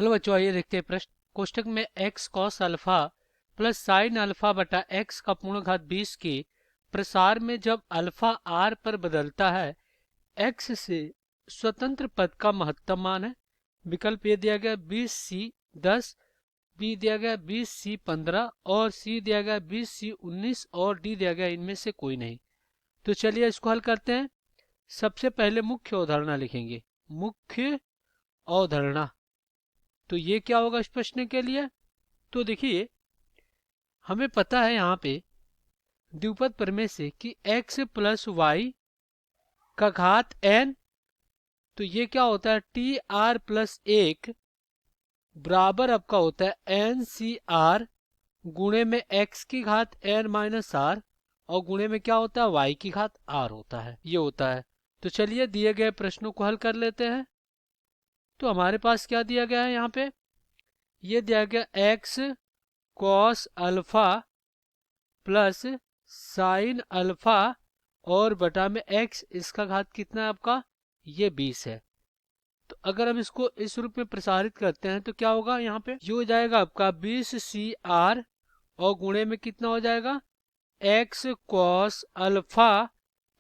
Hello बच्चों, आइए देखते हैं प्रश्न। कोष्टक में x cos alpha plus sine alpha बटा x का पूर्ण घात 20 के प्रसार में जब अल्फा r पर बदलता है, x से स्वतंत्र पद का महत्तम मान है। विकल्प ए दिया गया 20c 10, बी दिया गया 20c 15 और सी दिया गया 20c 19 और डी दिया गया इनमें से कोई नहीं। तो चलिए इसको हल करते हैं। सबसे पहले मुख्य अवधारणा लिखेंगे। मुख्य अवधारणा, तो ये क्या होगा इस प्रश्न के लिए? तो देखिए, हमें पता है यहाँ पे द्विपद प्रमेय से कि x प्लस वाई का घात n, तो ये क्या होता है टी आर प्लस 1 बराबर आपका होता है एन सी आर गुणे में x की घात n माइनस आर और गुणे में क्या होता है y की घात r होता है, ये होता है। तो चलिए दिए गए प्रश्नों को हल कर लेते हैं। तो हमारे पास क्या दिया गया है यहाँ पे? ये दिया गया x cos alpha plus sine alpha और बटा में x, इसका घात कितना है आपका? ये 20 है। तो अगर हम इसको इस रूप में प्रसारित करते हैं तो क्या होगा? यहाँ पे ये हो जाएगा आपका 20 CR और गुणे में कितना हो जाएगा x cos अल्फा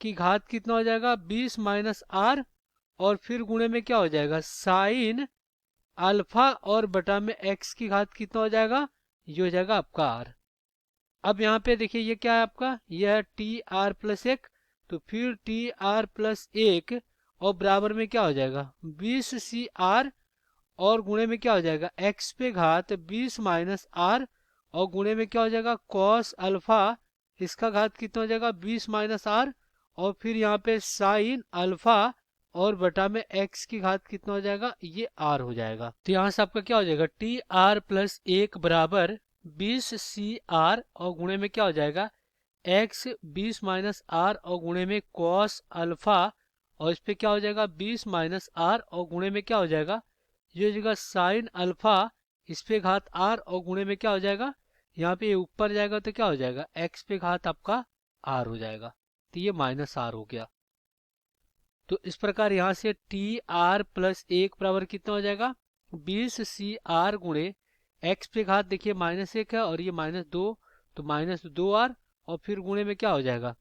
की घात कितना हो जाएगा 20 माइनस आर और फिर गुणे में क्या हो जाएगा साइन अल्फा और बटा में x की घात कितना हो जाएगा? ये हो जाएगा आपका r। अब यहाँ पे देखिए ये क्या है आपका? यह है टी आर प्लस 1, तो फिर टी आर प्लस 1 और बराबर में क्या हो जाएगा 20 CR और गुणे में क्या हो जाएगा x पे घात 20 माइनस आर और गुणे में क्या हो जाएगा cos अल्फा, इसका घात कितना हो जाएगा 20 माइनस आर और फिर यहाँ पे साइन अल्फा और बटा में x की घात कितना हो जाएगा ये r हो जाएगा। तो यहाँ से आपका क्या हो जाएगा टी आर प्लस 1 बराबर 20 CR और गुणे में क्या हो जाएगा x 20 माइनस आर और गुणे में cos अल्फा और इस पे क्या हो जाएगा 20 माइनस आर और गुणे में क्या हो जाएगा ये हो जाएगा साइन अल्फा, इस पे घात r और गुणे में क्या हो जाएगा यहाँ पे ऊपर जाएगा तो क्या हो जाएगा x पे घात आपका r हो जाएगा। तो ये माइनस r हो गया। तो इस प्रकार यहाँ से टी आर प्लस 1 बराबर कितना हो जाएगा 20 CR गुणे x पे घात देखिए -1 है और ये -2, तो -2r और फिर गुणे में क्या हो जाएगा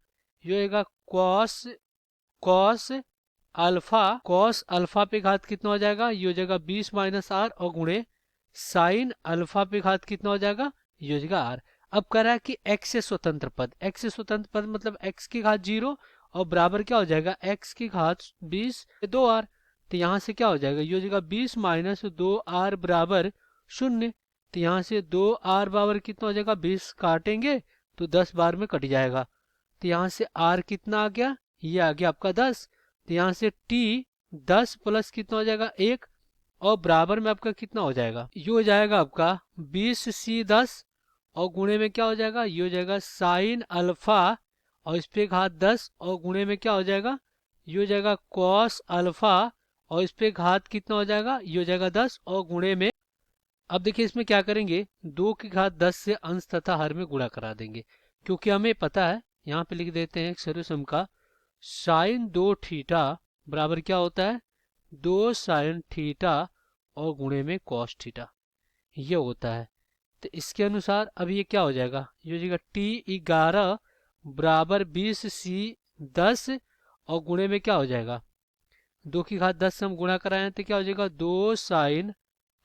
ये होगा cos अल्फा पे घात कितना हो जाएगा ये हो जाएगा 20 माइनस आर और गुणे साइन अल्फा पे घात कितना हो जाएगा ये हो जाएगा r। अब कह रहा है कि x से स्वतंत्र पद, x से स्वतंत्र पद मतलब x की घात 0 और बराबर क्या हो जाएगा x की घात 20 2r। तो यहाँ से क्या हो जाएगा ये हो जाएगा 20 माइनस 2r बराबर 0। तो यहाँ से 2r बराबर कितना हो जाएगा 20 काटेंगे तो 10 बार में कट जाएगा। तो यहाँ से r कितना आ गया ये आ गया आपका 10। तो यहाँ से t 10 प्लस कितना हो जाएगा 1 और बराबर में आपका कितना हो जाएगा ये हो जाएगा आपका 20c 10 और गुणे में क्या हो जाएगा ये हो जाएगा साइन अल्फा और इस पे घात 10 और गुणे में क्या हो जाएगा ये हो जाएगा cos अल्फा और इस पे घात कितना हो जाएगा ये हो जाएगा 10 और गुणे में, अब देखिए इसमें क्या करेंगे 2 की घात 10 से अंश तथा हर में गुणा करा देंगे, क्योंकि हमें पता है यहाँ पे लिख देते हैं सर्वसम का साइन 2 थीटा बराबर क्या होता है 2 साइन थीटा और गुणे में cos थीटा, ये होता है। तो इसके अनुसार अब ये क्या हो जाएगा ये हो जाएगा t11 बराबर 20c 10 और गुणे में क्या हो जाएगा 2 की घात 10 से हम गुणा कराए तो क्या हो जाएगा 2 साइन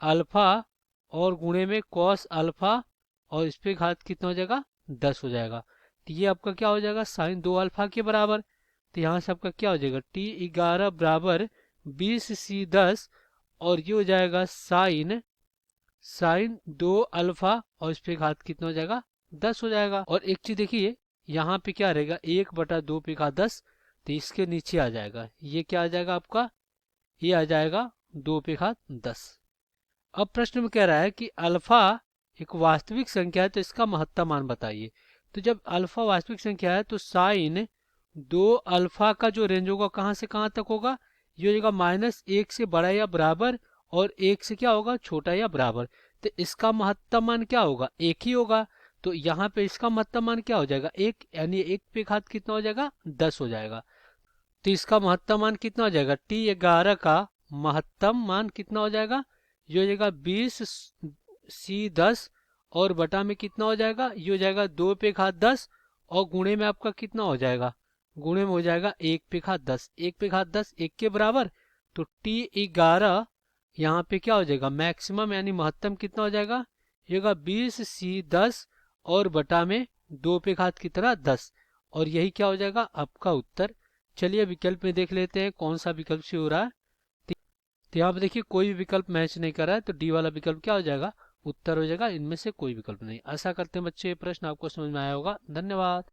अल्फा और गुणे में cos अल्फा और इस पे घात कितना हो जाएगा 10 हो जाएगा। तो ये आपका क्या हो जाएगा साइन 2 अल्फा के बराबर। तो यहाँ से आपका क्या हो जाएगा t11 बराबर 20c 10 और ये हो जाएगा साइन 2 अल्फा और इस पे घात कितना हो जाएगा 10 हो जाएगा। और एक चीज देखिए यहाँ पे क्या रहेगा 1/2 पे घात 10, तो इसके नीचे आ जाएगा ये क्या आ जाएगा आपका ये आ जाएगा 2 पे घात 10। अब प्रश्न में कह रहा है कि अल्फा एक वास्तविक संख्या है तो इसका महत्तम मान बताइए। तो जब अल्फा वास्तविक संख्या है तो साइन 2 अल्फा का जो रेंज होगा कहाँ से कहाँ तक होगा ये हो जाएगा -1 से बड़ा या बराबर और 1 से क्या होगा छोटा या बराबर। तो इसका महत्तम मान क्या होगा 1 ही होगा। तो यहाँ पे इसका महत्तम मान क्या हो जाएगा 1, यानी 1 पे घात कितना हो जाएगा 10 हो जाएगा। तो इसका महत्तम मान कितना हो जाएगा t11 का महत्तम मान कितना हो जाएगा ये हो जाएगा 20C10 और बटा में कितना हो जाएगा, ये हो जाएगा 2 पे घात 10 और गुणे में आपका कितना हो जाएगा, गुणे में हो जाएगा 1 पे घात 10, 1 पे घात 10 1 के बराबर। तो T11 यहाँ पे क्या हो जाएगा, मैक्सिमम यानी महत्तम कितना हो जाएगा, ये होगा 20C10 और बटा में 2 पे घात की तरह 10, और यही क्या हो जाएगा आपका उत्तर। चलिए विकल्प में देख लेते हैं कौन सा विकल्प से हो रहा है। तो यहाँ पे देखिए कोई भी विकल्प मैच नहीं कर रहा है, तो डी वाला विकल्प क्या हो जाएगा, उत्तर हो जाएगा। इनमें से कोई विकल्प नहीं। आशा करते हैं बच्चे ये प्रश्न आपको समझ में आया होगा। धन्यवाद।